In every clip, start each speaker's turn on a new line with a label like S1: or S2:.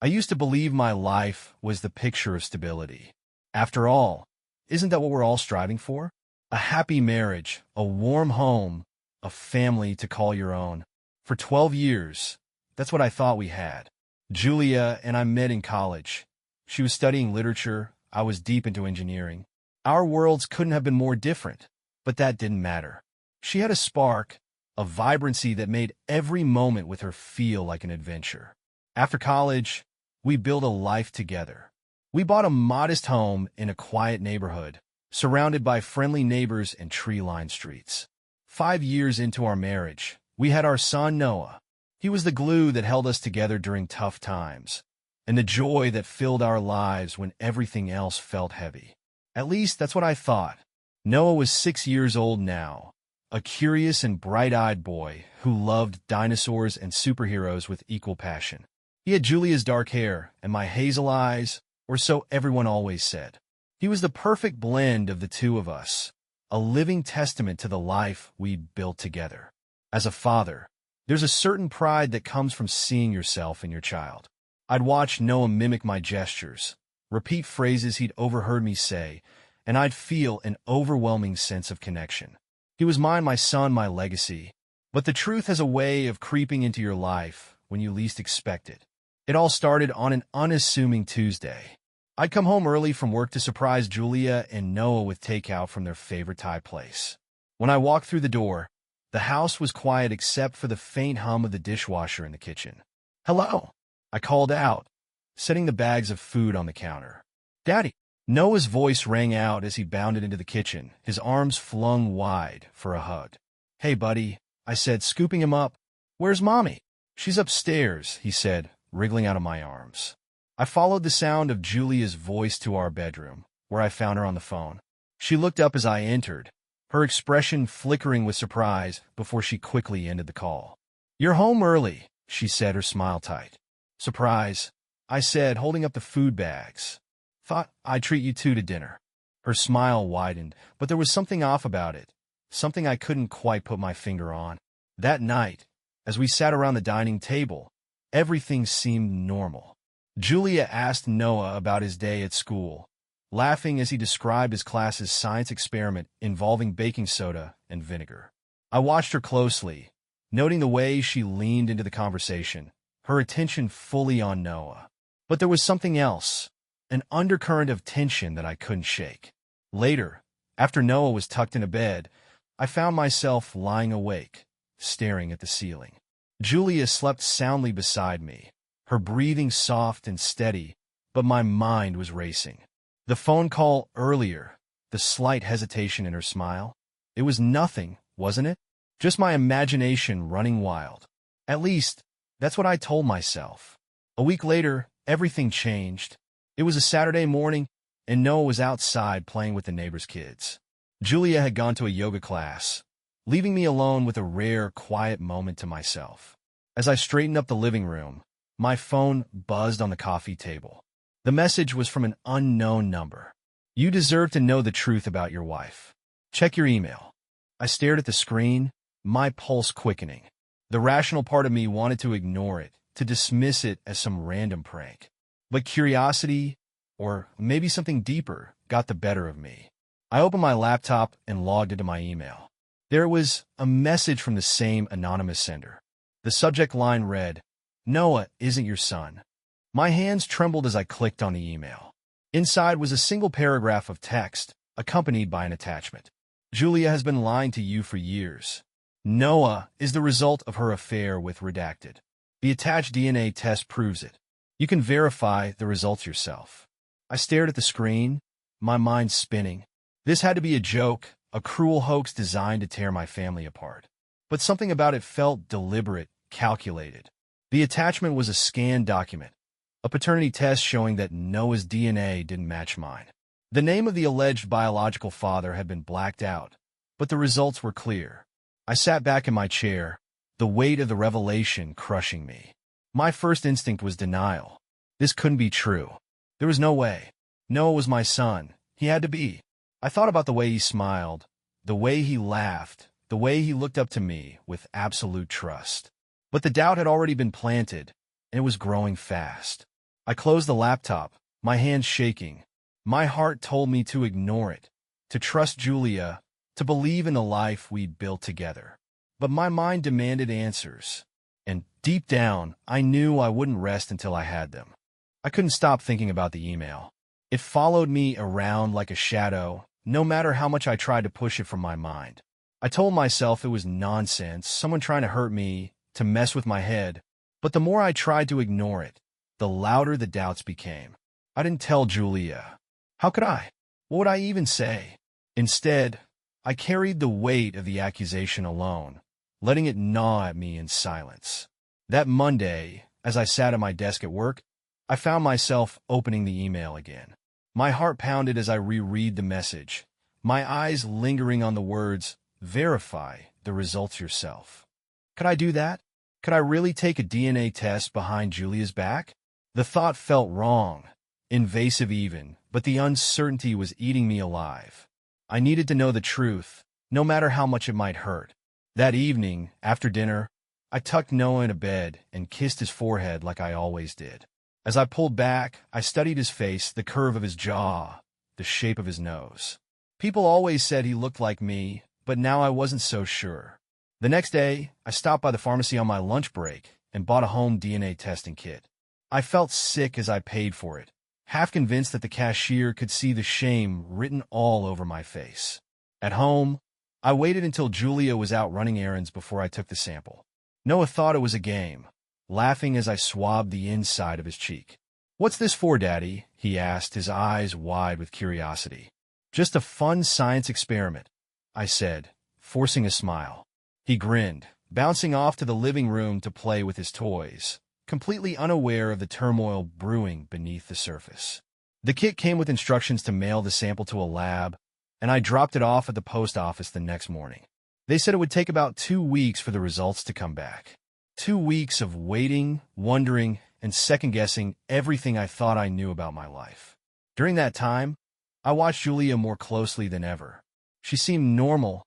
S1: I used to believe my life was the picture of stability. After all, isn't that what we're all striving for? A happy marriage, a warm home, a family to call your own. For 12 years, that's what I thought we had. Julia and I met in college. She was studying literature, I was deep into engineering. Our worlds couldn't have been more different, but that didn't matter. She had a spark, a vibrancy that made every moment with her feel like an adventure. After college, we built a life together. We bought a modest home in a quiet neighborhood, surrounded by friendly neighbors and tree-lined streets. 5 years into our marriage, we had our son Noah. He was the glue that held us together during tough times, and the joy that filled our lives when everything else felt heavy. At least that's what I thought. Noah was 6 years old now, a curious and bright-eyed boy who loved dinosaurs and superheroes with equal passion. He had Julia's dark hair and my hazel eyes, or so everyone always said. He was the perfect blend of the two of us, a living testament to the life we'd built together. As a father, there's a certain pride that comes from seeing yourself in your child. I'd watch Noah mimic my gestures, repeat phrases he'd overheard me say, and I'd feel an overwhelming sense of connection. He was my son, my legacy. But the truth has a way of creeping into your life when you least expect it. It all started on an unassuming Tuesday. I'd come home early from work to surprise Julia and Noah with takeout from their favorite Thai place. When I walked through the door, the house was quiet except for the faint hum of the dishwasher in the kitchen. "Hello," I called out, setting the bags of food on the counter. "Daddy." Noah's voice rang out as he bounded into the kitchen, his arms flung wide for a hug. "Hey, buddy," I said, scooping him up. "Where's Mommy?" "She's upstairs," he said, wriggling out of my arms. I followed the sound of Julia's voice to our bedroom, where I found her on the phone. She looked up as I entered, her expression flickering with surprise before she quickly ended the call. "You're home early," she said, her smile tight. "Surprise," I said, holding up the food bags. "Thought I'd treat you two to dinner." Her smile widened, but there was something off about it, something I couldn't quite put my finger on. That night, as we sat around the dining table, everything seemed normal. Julia asked Noah about his day at school, laughing as he described his class's science experiment involving baking soda and vinegar. I watched her closely, noting the way she leaned into the conversation, her attention fully on Noah. But there was something else, an undercurrent of tension that I couldn't shake. Later, after Noah was tucked into bed, I found myself lying awake, staring at the ceiling. Julia slept soundly beside me, her breathing soft and steady, but my mind was racing. The phone call earlier, the slight hesitation in her smile, it was nothing, wasn't it? Just my imagination running wild. At least, that's what I told myself. A week later, everything changed. It was a Saturday morning, and Noah was outside playing with the neighbor's kids. Julia had gone to a yoga class, leaving me alone with a rare, quiet moment to myself. As I straightened up the living room, my phone buzzed on the coffee table. The message was from an unknown number. "You deserve to know the truth about your wife. Check your email." I stared at the screen, my pulse quickening. The rational part of me wanted to ignore it, to dismiss it as some random prank. But curiosity, or maybe something deeper, got the better of me. I opened my laptop and logged into my email. There was a message from the same anonymous sender. The subject line read, "Noah isn't your son." My hands trembled as I clicked on the email. Inside was a single paragraph of text, accompanied by an attachment. "Julia has been lying to you for years. Noah is the result of her affair with Redacted. The attached DNA test proves it. You can verify the results yourself." I stared at the screen, my mind spinning. This had to be a joke, a cruel hoax designed to tear my family apart. But something about it felt deliberate, calculated. The attachment was a scanned document, a paternity test showing that Noah's DNA didn't match mine. The name of the alleged biological father had been blacked out, but the results were clear. I sat back in my chair, the weight of the revelation crushing me. My first instinct was denial. This couldn't be true. There was no way. Noah was my son. He had to be. I thought about the way he smiled, the way he laughed, the way he looked up to me with absolute trust. But the doubt had already been planted, and it was growing fast. I closed the laptop, my hands shaking. My heart told me to ignore it, to trust Julia, to believe in the life we'd built together. But my mind demanded answers, and deep down, I knew I wouldn't rest until I had them. I couldn't stop thinking about the email. It followed me around like a shadow, no matter how much I tried to push it from my mind. I told myself it was nonsense, someone trying to hurt me, to mess with my head. But the more I tried to ignore it, the louder the doubts became. I didn't tell Julia. How could I? What would I even say? Instead, I carried the weight of the accusation alone, letting it gnaw at me in silence. That Monday, as I sat at my desk at work, I found myself opening the email again. My heart pounded as I reread the message, my eyes lingering on the words, "Verify the results yourself." Could I do that? Could I really take a DNA test behind Julia's back? The thought felt wrong, invasive even, but the uncertainty was eating me alive. I needed to know the truth, no matter how much it might hurt. That evening, after dinner, I tucked Noah into bed and kissed his forehead like I always did. As I pulled back, I studied his face, the curve of his jaw, the shape of his nose. People always said he looked like me, but now I wasn't so sure. The next day, I stopped by the pharmacy on my lunch break and bought a home DNA testing kit. I felt sick as I paid for it, half convinced that the cashier could see the shame written all over my face. At home, I waited until Julia was out running errands before I took the sample. Noah thought it was a game, laughing as I swabbed the inside of his cheek. "What's this for, Daddy?" he asked, his eyes wide with curiosity. "Just a fun science experiment," I said, forcing a smile. He grinned, bouncing off to the living room to play with his toys, completely unaware of the turmoil brewing beneath the surface. The kit came with instructions to mail the sample to a lab, and I dropped it off at the post office the next morning. They said it would take about 2 weeks for the results to come back. 2 weeks of waiting, wondering, and second-guessing everything I thought I knew about my life. During that time, I watched Julia more closely than ever. She seemed normal,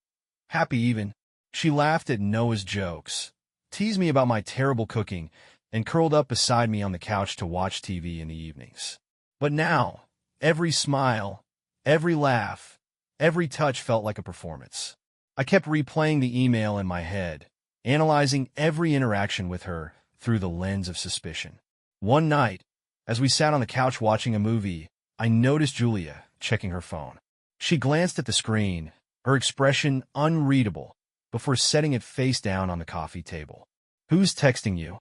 S1: happy even. She laughed at Noah's jokes, teased me about my terrible cooking, and curled up beside me on the couch to watch TV in the evenings. But now, every smile, every laugh, every touch felt like a performance. I kept replaying the email in my head, analyzing every interaction with her through the lens of suspicion. One night, as we sat on the couch watching a movie, I noticed Julia checking her phone. She glanced at the screen, her expression unreadable, before setting it face down on the coffee table. "Who's texting you?"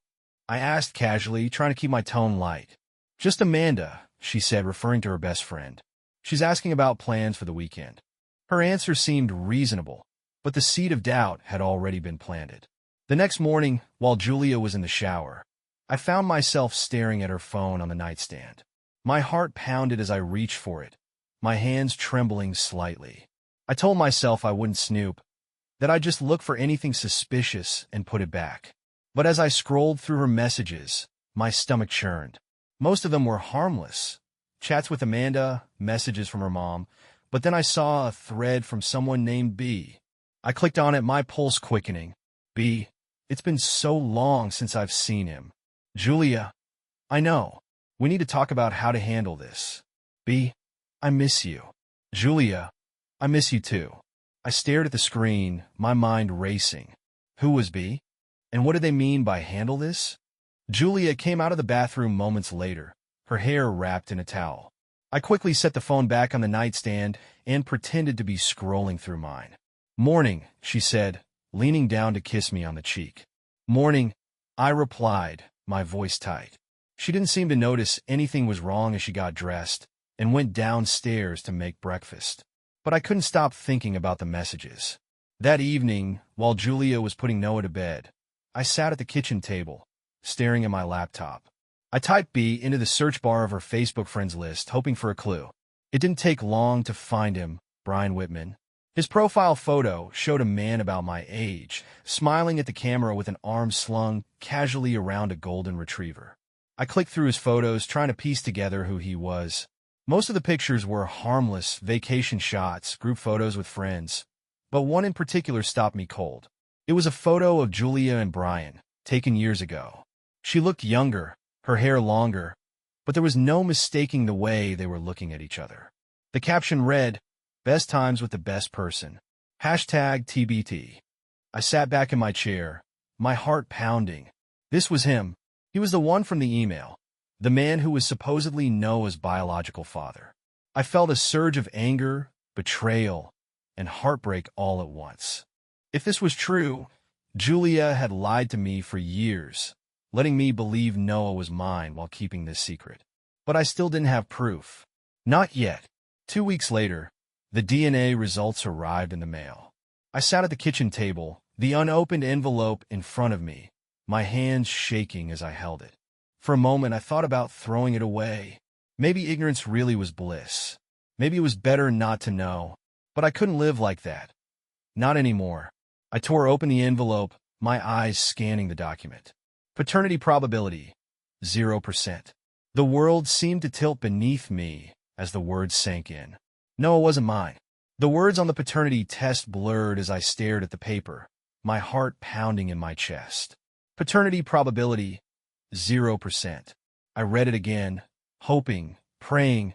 S1: I asked casually, trying to keep my tone light. "Just Amanda," she said, referring to her best friend. "She's asking about plans for the weekend." Her answer seemed reasonable, but the seed of doubt had already been planted. The next morning, while Julia was in the shower, I found myself staring at her phone on the nightstand. My heart pounded as I reached for it, my hands trembling slightly. I told myself I wouldn't snoop, that I'd just look for anything suspicious and put it back. But as I scrolled through her messages, my stomach churned. Most of them were harmless. Chats with Amanda, messages from her mom, but then I saw a thread from someone named B. I clicked on it, my pulse quickening. "B, it's been so long since I've seen him." "Julia, I know. We need to talk about how to handle this." "B, I miss you." "Julia, I miss you too." I stared at the screen, my mind racing. Who was B? And what did they mean by handle this? Julia came out of the bathroom moments later, her hair wrapped in a towel. I quickly set the phone back on the nightstand and pretended to be scrolling through mine. "Morning," she said, leaning down to kiss me on the cheek. "Morning," I replied, my voice tight. She didn't seem to notice anything was wrong as she got dressed and went downstairs to make breakfast. But I couldn't stop thinking about the messages. That evening, while Julia was putting Noah to bed, I sat at the kitchen table, staring at my laptop. I typed B into the search bar of her Facebook friends list, hoping for a clue. It didn't take long to find him, Brian Whitman. His profile photo showed a man about my age, smiling at the camera with an arm slung casually around a golden retriever. I clicked through his photos, trying to piece together who he was. Most of the pictures were harmless vacation shots, group photos with friends, but one in particular stopped me cold. It was a photo of Julia and Brian, taken years ago. She looked younger, her hair longer, but there was no mistaking the way they were looking at each other. The caption read, "Best times with the best person. Hashtag TBT." I sat back in my chair, my heart pounding. This was him. He was the one from the email, the man who was supposedly Noah's biological father. I felt a surge of anger, betrayal, and heartbreak all at once. If this was true, Julia had lied to me for years, letting me believe Noah was mine while keeping this secret. But I still didn't have proof. Not yet. 2 weeks later, the DNA results arrived in the mail. I sat at the kitchen table, the unopened envelope in front of me, my hands shaking as I held it. For a moment, I thought about throwing it away. Maybe ignorance really was bliss. Maybe it was better not to know. But I couldn't live like that. Not anymore. I tore open the envelope, my eyes scanning the document. Paternity probability, 0%. The world seemed to tilt beneath me as the words sank in. Noah wasn't mine. The words on the paternity test blurred as I stared at the paper, my heart pounding in my chest. Paternity probability, 0%. I read it again, hoping, praying,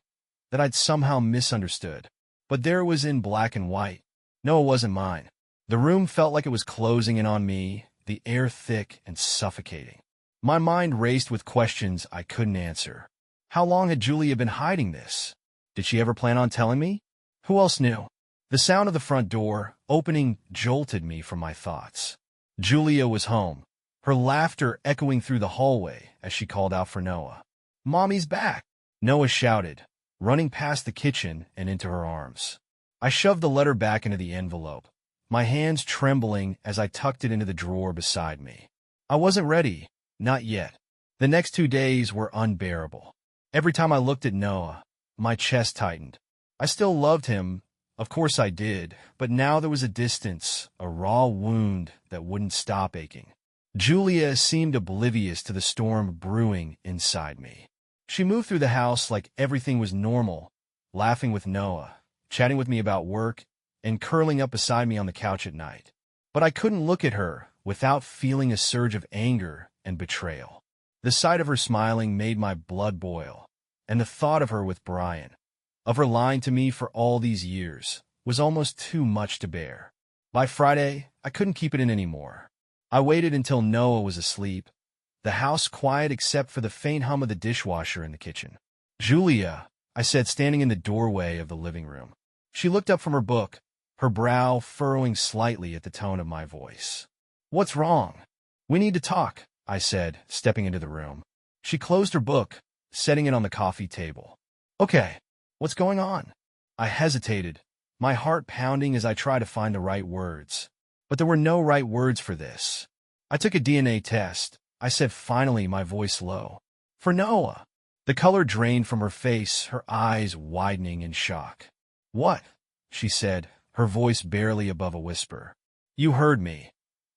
S1: that I'd somehow misunderstood. But there it was in black and white. Noah wasn't mine. The room felt like it was closing in on me, the air thick and suffocating. My mind raced with questions I couldn't answer. How long had Julia been hiding this? Did she ever plan on telling me? Who else knew? The sound of the front door opening jolted me from my thoughts. Julia was home, her laughter echoing through the hallway as she called out for Noah. "Mommy's back!" Noah shouted, running past the kitchen and into her arms. I shoved the letter back into the envelope, my hands trembling as I tucked it into the drawer beside me. I wasn't ready, not yet. The next 2 days were unbearable. Every time I looked at Noah, my chest tightened. I still loved him, of course I did, but now there was a distance, a raw wound that wouldn't stop aching. Julia seemed oblivious to the storm brewing inside me. She moved through the house like everything was normal, laughing with Noah, chatting with me about work, and curling up beside me on the couch at night. But I couldn't look at her without feeling a surge of anger and betrayal. The sight of her smiling made my blood boil, and the thought of her with Brian, of her lying to me for all these years, was almost too much to bear. By Friday, I couldn't keep it in anymore. I waited until Noah was asleep, the house quiet except for the faint hum of the dishwasher in the kitchen. "Julia," I said, standing in the doorway of the living room. She looked up from her book, her brow furrowing slightly at the tone of my voice. "What's wrong?" "We need to talk," I said, stepping into the room. She closed her book, setting it on the coffee table. "Okay, what's going on?" I hesitated, my heart pounding as I tried to find the right words. But there were no right words for this. "I took a DNA test," I said finally, my voice low. "For Noah." The color drained from her face, her eyes widening in shock. "What?" she said, her voice barely above a whisper. "You heard me,"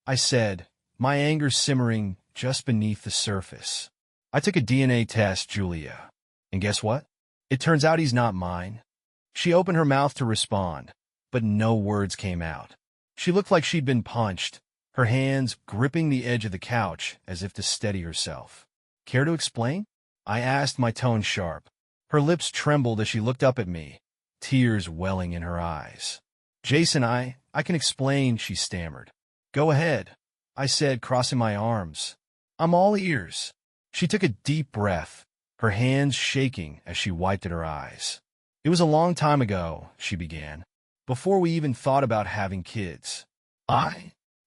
S1: I said, my anger simmering just beneath the surface. "I took a DNA test, Julia. And guess what? It turns out he's not mine." She opened her mouth to respond, but no words came out. She looked like she'd been punched, her hands gripping the edge of the couch as if to steady herself. "Care to explain?" I asked, my tone sharp. Her lips trembled as she looked up at me, tears welling in her eyes. "Jason, I can explain," she stammered. "Go ahead," I said, crossing my arms. "I'm all ears." She took a deep breath, her hands shaking as she wiped at her eyes. "It was a long time ago," she began, "before we even thought about having kids."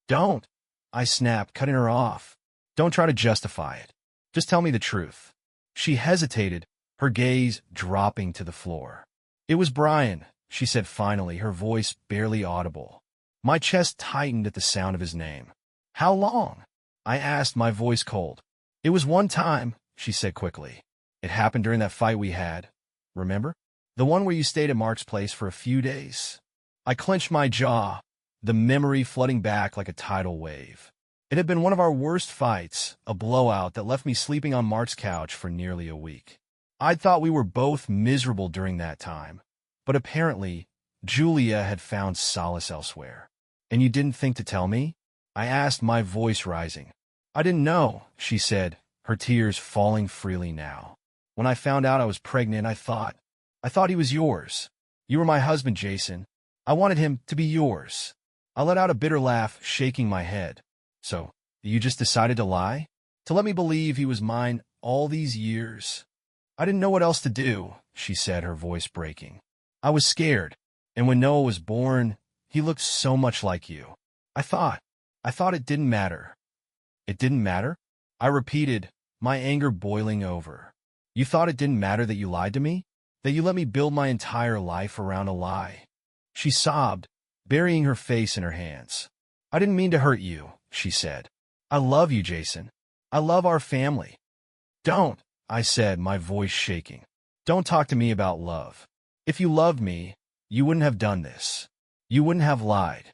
S1: Don't," I snapped, cutting her off. "Don't try to justify it. Just tell me the truth." She hesitated, her gaze dropping to the floor. "It was Brian," she said finally, her voice barely audible. My chest tightened at the sound of his name. "How long?" I asked, my voice cold. "It was one time," she said quickly. "It happened during that fight we had. Remember? The one where you stayed at Mark's place for a few days?" I clenched my jaw, the memory flooding back like a tidal wave. It had been one of our worst fights, a blowout that left me sleeping on Mark's couch for nearly a week. I'd thought we were both miserable during that time, but apparently, Julia had found solace elsewhere. "And you didn't think to tell me?" I asked, my voice rising. "I didn't know," she said, her tears falling freely now. When I found out I was pregnant, I thought he was yours. You were my husband, Jason. I wanted him to be yours. I let out a bitter laugh, shaking my head. So, you just decided to lie? To let me believe he was mine all these years? I didn't know what else to do, she said, her voice breaking. I was scared, and when Noah was born, he looked so much like you. I thought it didn't matter. It didn't matter? I repeated, my anger boiling over. You thought it didn't matter that you lied to me? That you let me build my entire life around a lie? She sobbed, burying her face in her hands. I didn't mean to hurt you, she said. I love you, Jason. I love our family. Don't, I said, my voice shaking. Don't talk to me about love. If you loved me, you wouldn't have done this. You wouldn't have lied.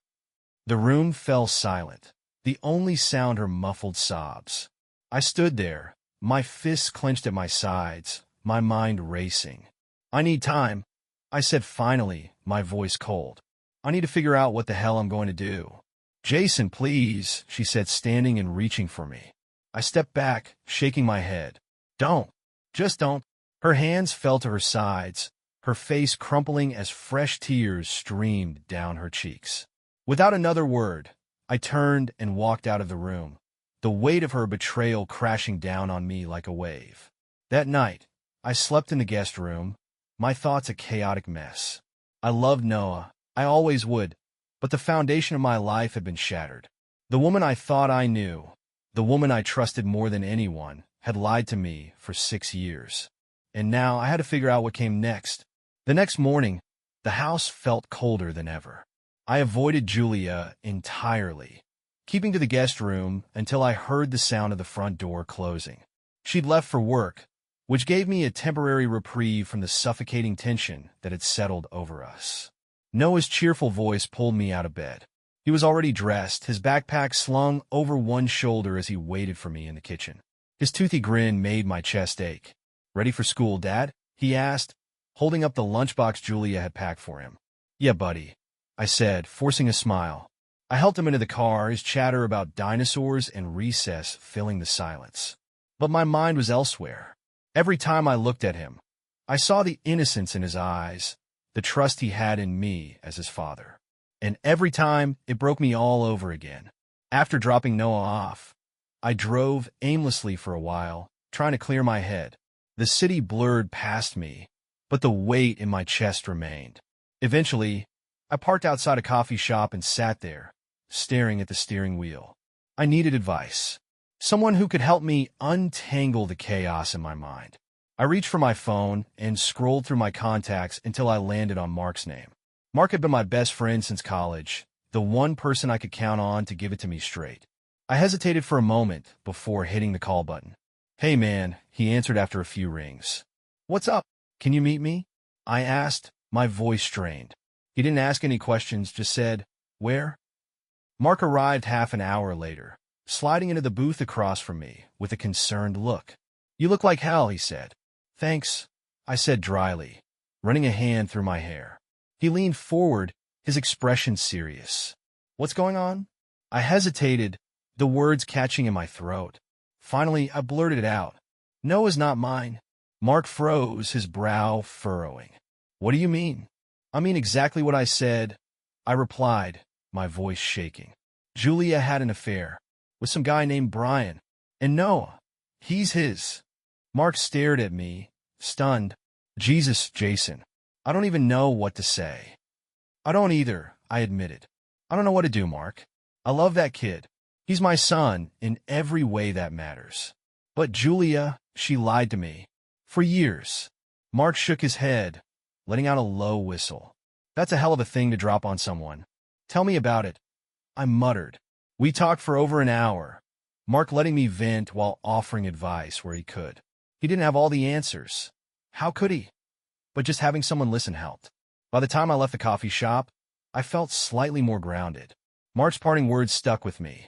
S1: The room fell silent, the only sound her muffled sobs. I stood there, my fists clenched at my sides, my mind racing. I need time, I said finally, my voice cold. I need to figure out what the hell I'm going to do. Jason, please, she said, standing and reaching for me. I stepped back, shaking my head. Don't. Just don't. Her hands fell to her sides, her face crumpling as fresh tears streamed down her cheeks. Without another word, I turned and walked out of the room, the weight of her betrayal crashing down on me like a wave. That night, I slept in the guest room, my thoughts a chaotic mess. I loved Noah, I always would, but the foundation of my life had been shattered. The woman I thought I knew, the woman I trusted more than anyone, had lied to me for 6 years. And now I had to figure out what came next. The next morning, the house felt colder than ever. I avoided Julia entirely, keeping to the guest room until I heard the sound of the front door closing. She'd left for work, which gave me a temporary reprieve from the suffocating tension that had settled over us. Noah's cheerful voice pulled me out of bed. He was already dressed, his backpack slung over one shoulder as he waited for me in the kitchen. His toothy grin made my chest ache. Ready for school, Dad? He asked, holding up the lunchbox Julia had packed for him. Yeah, buddy, I said, forcing a smile. I helped him into the car, his chatter about dinosaurs and recess filling the silence. But my mind was elsewhere. Every time I looked at him, I saw the innocence in his eyes, the trust he had in me as his father. And every time, it broke me all over again. After dropping Noah off, I drove aimlessly for a while, trying to clear my head. The city blurred past me, but the weight in my chest remained. Eventually, I parked outside a coffee shop and sat there, staring at the steering wheel. I needed advice. Someone who could help me untangle the chaos in my mind. I reached for my phone and scrolled through my contacts until I landed on Mark's name. Mark had been my best friend since college, the one person I could count on to give it to me straight. I hesitated for a moment before hitting the call button. Hey man, he answered after a few rings. What's up? Can you meet me? I asked, my voice strained. He didn't ask any questions, just said, where? Mark arrived half an hour later, sliding into the booth across from me with a concerned look. You look like hell, he said. Thanks, I said dryly, running a hand through my hair. He leaned forward, his expression serious. What's going on? I hesitated, the words catching in my throat. Finally, I blurted it out. Noah's not mine. Mark froze, his brow furrowing. What do you mean? I mean exactly what I said, I replied, my voice shaking. Julia had an affair with some guy named Brian, and Noah, he's his. Mark stared at me, stunned. Jesus, Jason, I don't even know what to say. I don't either, I admitted. I don't know what to do, Mark. I love that kid. He's my son in every way that matters. But Julia, she lied to me. For years. Mark shook his head, letting out a low whistle. That's a hell of a thing to drop on someone. Tell me about it. I muttered. We talked for over an hour, Mark letting me vent while offering advice where he could. He didn't have all the answers. How could he? But just having someone listen helped. By the time I left the coffee shop, I felt slightly more grounded. Mark's parting words stuck with me.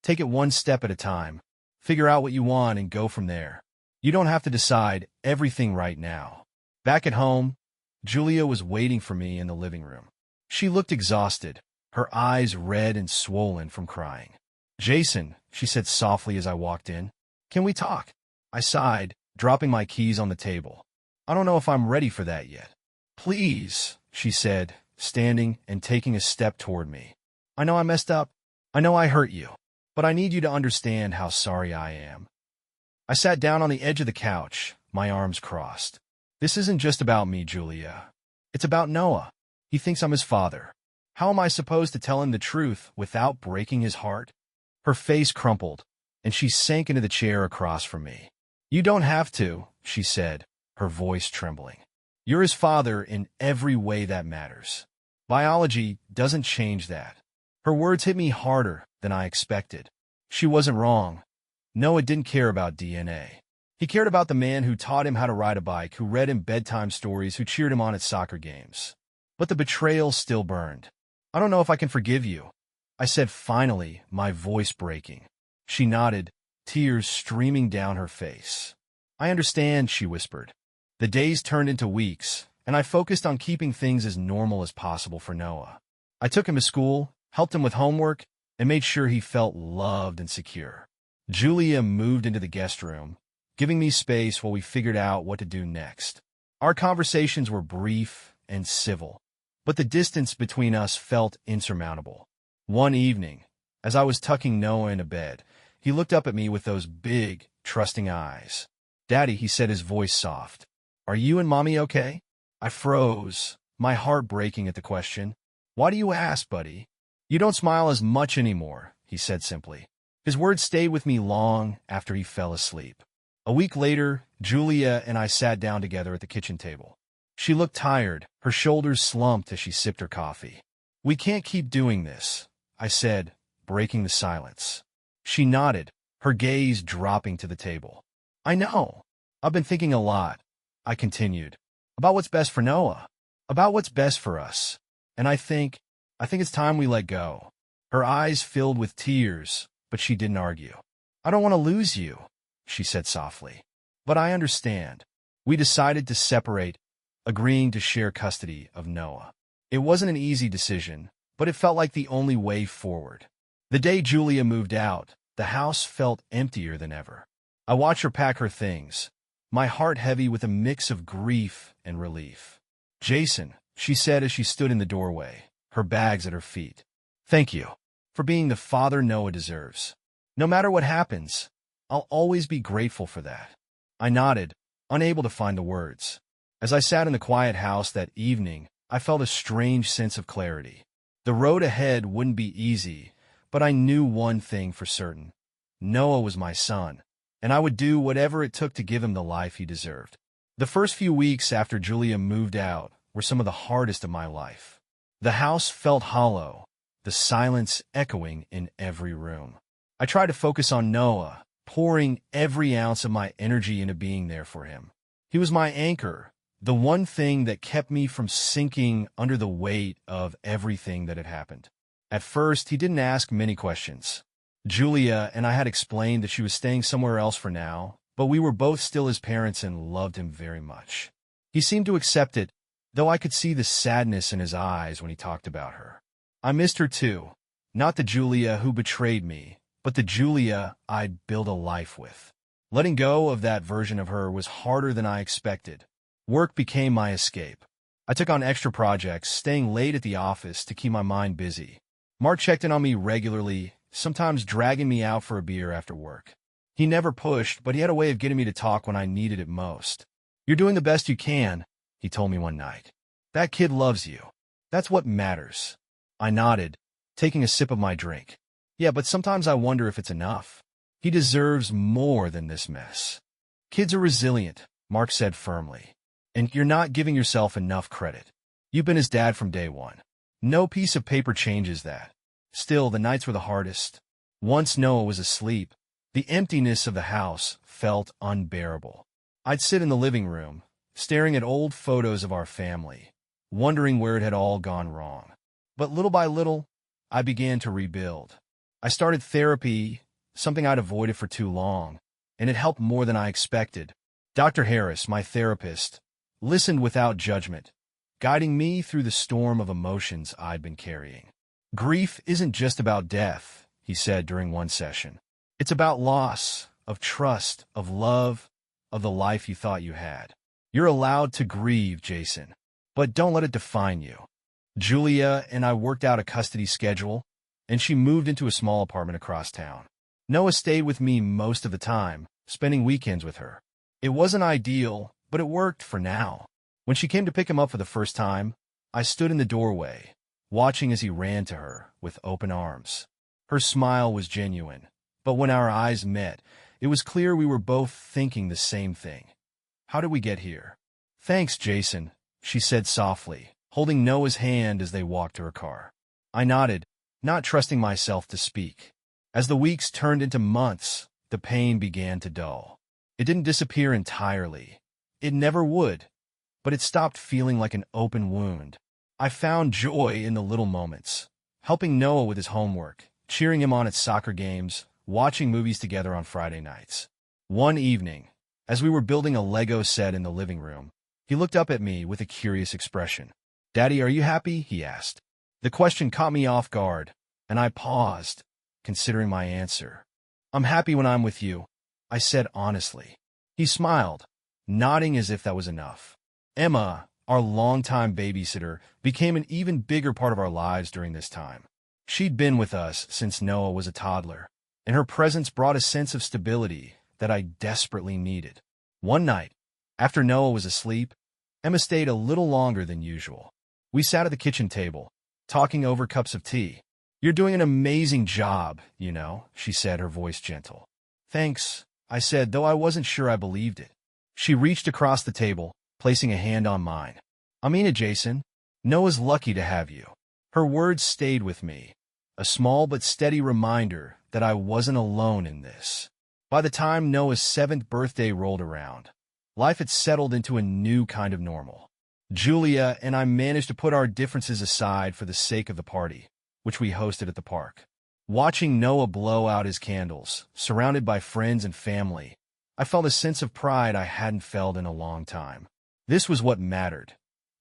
S1: Take it one step at a time. Figure out what you want and go from there. You don't have to decide everything right now. Back at home, Julia was waiting for me in the living room. She looked exhausted, her eyes red and swollen from crying. Jason, she said softly as I walked in, can we talk? I sighed, dropping my keys on the table. I don't know if I'm ready for that yet. Please, she said, standing and taking a step toward me. I know I messed up. I know I hurt you. But I need you to understand how sorry I am. I sat down on the edge of the couch, my arms crossed. This isn't just about me, Julia. It's about Noah. He thinks I'm his father. How am I supposed to tell him the truth without breaking his heart? Her face crumpled, and she sank into the chair across from me. You don't have to, she said, her voice trembling. You're his father in every way that matters. Biology doesn't change that. Her words hit me harder than I expected. She wasn't wrong. Noah didn't care about DNA. He cared about the man who taught him how to ride a bike, who read him bedtime stories, who cheered him on at soccer games. But the betrayal still burned. I don't know if I can forgive you, I said finally, my voice breaking. She nodded, tears streaming down her face. I understand, she whispered. The days turned into weeks, and I focused on keeping things as normal as possible for Noah. I took him to school, helped him with homework, and made sure he felt loved and secure. Julia moved into the guest room, giving me space while we figured out what to do next. Our conversations were brief and civil, but the distance between us felt insurmountable. One evening, as I was tucking Noah into bed, he looked up at me with those big, trusting eyes. Daddy, he said, his voice soft. Are you and Mommy okay? I froze, my heart breaking at the question. Why do you ask, buddy? You don't smile as much anymore, he said simply. His words stayed with me long after he fell asleep. A week later, Julia and I sat down together at the kitchen table. She looked tired, her shoulders slumped as she sipped her coffee. We can't keep doing this, I said, breaking the silence. She nodded, her gaze dropping to the table. I know. I've been thinking a lot, I continued, about what's best for Noah, about what's best for us. And I think it's time we let go. Her eyes filled with tears, but she didn't argue. I don't want to lose you, she said softly. But I understand. We decided to separate, agreeing to share custody of Noah. It wasn't an easy decision, but it felt like the only way forward. The day Julia moved out, the house felt emptier than ever. I watched her pack her things, my heart heavy with a mix of grief and relief. Jason, she said as she stood in the doorway, her bags at her feet. Thank you for being the father Noah deserves. No matter what happens, I'll always be grateful for that. I nodded, unable to find the words. As I sat in the quiet house that evening, I felt a strange sense of clarity. The road ahead wouldn't be easy, but I knew one thing for certain. Noah was my son, and I would do whatever it took to give him the life he deserved. The first few weeks after Julia moved out were some of the hardest of my life. The house felt hollow, the silence echoing in every room. I tried to focus on Noah, pouring every ounce of my energy into being there for him. He was my anchor, the one thing that kept me from sinking under the weight of everything that had happened. At first, he didn't ask many questions. Julia and I had explained that she was staying somewhere else for now, but we were both still his parents and loved him very much. He seemed to accept it, though I could see the sadness in his eyes when he talked about her. I missed her too, not the Julia who betrayed me, but the Julia I'd built a life with. Letting go of that version of her was harder than I expected. Work became my escape. I took on extra projects, staying late at the office to keep my mind busy. Mark checked in on me regularly, sometimes dragging me out for a beer after work. He never pushed, but he had a way of getting me to talk when I needed it most. You're doing the best you can, he told me one night. That kid loves you. That's what matters. I nodded, taking a sip of my drink. Yeah, but sometimes I wonder if it's enough. He deserves more than this mess. Kids are resilient, Mark said firmly. And you're not giving yourself enough credit. You've been his dad from day one. No piece of paper changes that. Still, the nights were the hardest. Once Noah was asleep, the emptiness of the house felt unbearable. I'd sit in the living room, staring at old photos of our family, wondering where it had all gone wrong. But little by little, I began to rebuild. I started therapy, something I'd avoided for too long, and it helped more than I expected. Dr. Harris, my therapist, listened without judgment, guiding me through the storm of emotions I'd been carrying. Grief isn't just about death, he said during one session. It's about loss, of trust, of love, of the life you thought you had. You're allowed to grieve, Jason, but don't let it define you. Julia and I worked out a custody schedule, and she moved into a small apartment across town. Noah stayed with me most of the time, spending weekends with her. It wasn't ideal, but it worked for now. When she came to pick him up for the first time, I stood in the doorway, watching as he ran to her with open arms. Her smile was genuine, but when our eyes met, it was clear we were both thinking the same thing. How did we get here? Thanks, Jason, she said softly, holding Noah's hand as they walked to her car. I nodded, not trusting myself to speak. As the weeks turned into months, the pain began to dull. It didn't disappear entirely. It never would, but it stopped feeling like an open wound. I found joy in the little moments, helping Noah with his homework, cheering him on at soccer games, watching movies together on Friday nights. One evening, as we were building a Lego set in the living room, he looked up at me with a curious expression. "Daddy, are you happy?" he asked. The question caught me off guard, and I paused, considering my answer. "I'm happy when I'm with you," I said honestly. He smiled, nodding as if that was enough. Emma, our longtime babysitter, became an even bigger part of our lives during this time. She'd been with us since Noah was a toddler, and her presence brought a sense of stability that I desperately needed. One night, after Noah was asleep, Emma stayed a little longer than usual. We sat at the kitchen table, talking over cups of tea. "You're doing an amazing job, you know," she said, her voice gentle. "Thanks," I said, though I wasn't sure I believed it. She reached across the table, placing a hand on mine. "I mean it, Jason. Noah's lucky to have you." Her words stayed with me, a small but steady reminder that I wasn't alone in this. By the time Noah's 7th birthday rolled around, life had settled into a new kind of normal. Julia and I managed to put our differences aside for the sake of the party, which we hosted at the park. Watching Noah blow out his candles, surrounded by friends and family, I felt a sense of pride I hadn't felt in a long time. This was what mattered,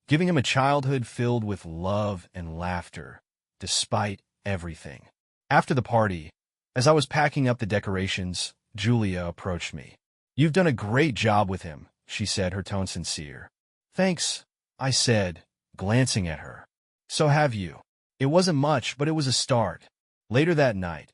S1: giving him a childhood filled with love and laughter, despite everything. After the party, as I was packing up the decorations, Julia approached me. "You've done a great job with him," she said, her tone sincere. "Thanks," I said, glancing at her. "So have you." It wasn't much, but it was a start. Later that night,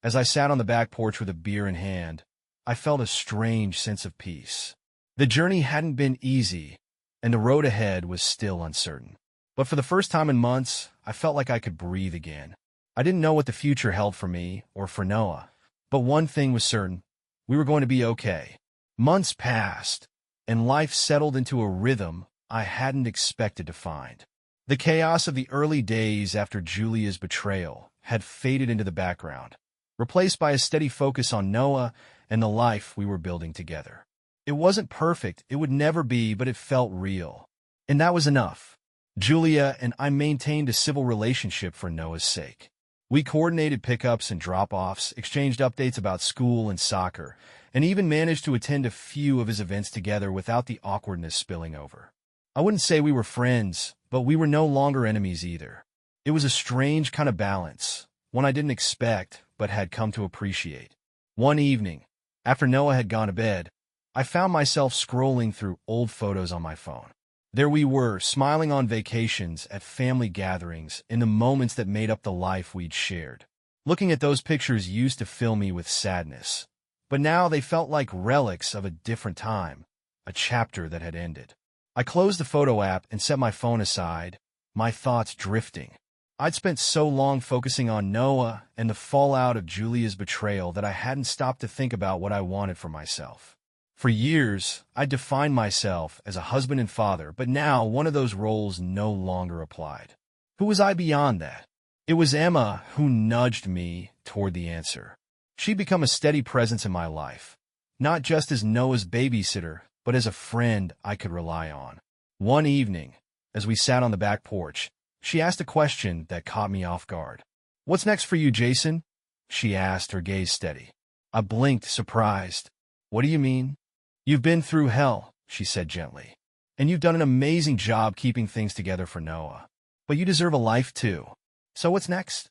S1: as I sat on the back porch with a beer in hand, I felt a strange sense of peace. The journey hadn't been easy, and the road ahead was still uncertain. But for the first time in months, I felt like I could breathe again. I didn't know what the future held for me or for Noah, but one thing was certain: we were going to be okay. Months passed, and life settled into a rhythm I hadn't expected to find. The chaos of the early days after Julia's betrayal had faded into the background, replaced by a steady focus on Noah and the life we were building together. It wasn't perfect, it would never be, but it felt real. And that was enough. Julia and I maintained a civil relationship for Noah's sake. We coordinated pickups and drop-offs, exchanged updates about school and soccer, and even managed to attend a few of his events together without the awkwardness spilling over. I wouldn't say we were friends, but we were no longer enemies either. It was a strange kind of balance, one I didn't expect but had come to appreciate. One evening, after Noah had gone to bed, I found myself scrolling through old photos on my phone. There we were, smiling on vacations, at family gatherings, in the moments that made up the life we'd shared. Looking at those pictures used to fill me with sadness, but now they felt like relics of a different time, a chapter that had ended. I closed the photo app and set my phone aside, my thoughts drifting. I'd spent so long focusing on Noah and the fallout of Julia's betrayal that I hadn't stopped to think about what I wanted for myself. For years, I defined myself as a husband and father, but now one of those roles no longer applied. Who was I beyond that? It was Emma who nudged me toward the answer. She'd become a steady presence in my life, not just as Noah's babysitter, but as a friend I could rely on. One evening, as we sat on the back porch, she asked a question that caught me off guard. "What's next for you, Jason?" she asked, her gaze steady. I blinked, surprised. "What do you mean?" "You've been through hell," she said gently, "and you've done an amazing job keeping things together for Noah. But you deserve a life too. So what's next?"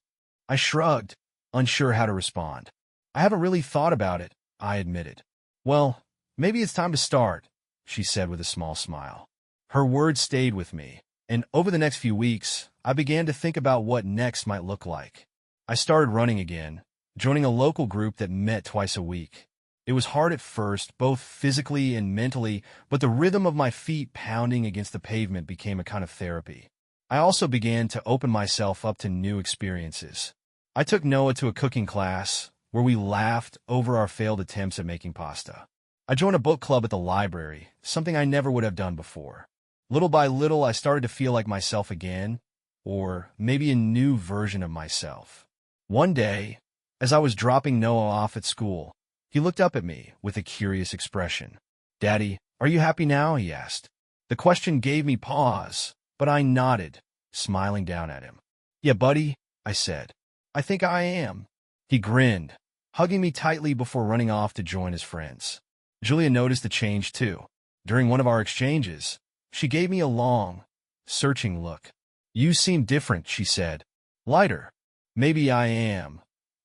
S1: I shrugged, unsure how to respond. "I haven't really thought about it," I admitted. "Well, Maybe it's time to start, she said with a small smile. Her words stayed with me, and over the next few weeks, I began to think about what next might look like. I started running again, joining a local group that met twice a week. It was hard at first, both physically and mentally, but the rhythm of my feet pounding against the pavement became a kind of therapy. I also began to open myself up to new experiences. I took Noah to a cooking class where we laughed over our failed attempts at making pasta. I joined a book club at the library, something I never would have done before. Little by little, I started to feel like myself again, or maybe a new version of myself. One day, as I was dropping Noah off at school, he looked up at me with a curious expression. "Daddy, are you happy now?" he asked. The question gave me pause, but I nodded, smiling down at him. "Yeah, buddy," I said. "I think I am." He grinned, hugging me tightly before running off to join his friends. Julia noticed the change too. During one of our exchanges, she gave me a long, searching look. "You seem different," she said. "Lighter." "Maybe I am,"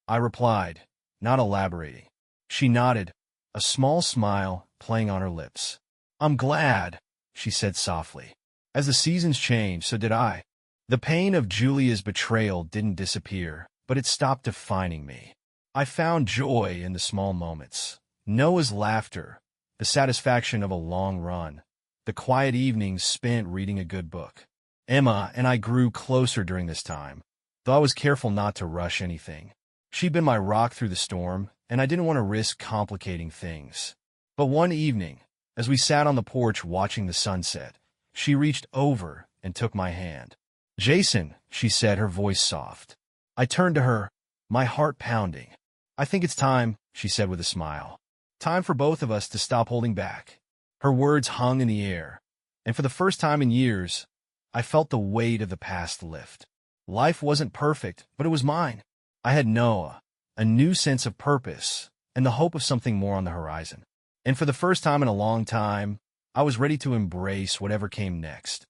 S1: I replied, not elaborating. She nodded, a small smile playing on her lips. "I'm glad," she said softly. As the seasons changed, so did I. The pain of Julia's betrayal didn't disappear, but it stopped defining me. I found joy in the small moments. Noah's laughter, the satisfaction of a long run, the quiet evenings spent reading a good book. Emma and I grew closer during this time, though I was careful not to rush anything. She'd been my rock through the storm, and I didn't want to risk complicating things. But one evening, as we sat on the porch watching the sunset, she reached over and took my hand. "Jason," she said, her voice soft. I turned to her, my heart pounding. "I think it's time," she said with a smile. "Time for both of us to stop holding back." Her words hung in the air, and for the first time in years, I felt the weight of the past lift. Life wasn't perfect, but it was mine. I had Noah, a new sense of purpose, and the hope of something more on the horizon. And for the first time in a long time, I was ready to embrace whatever came next.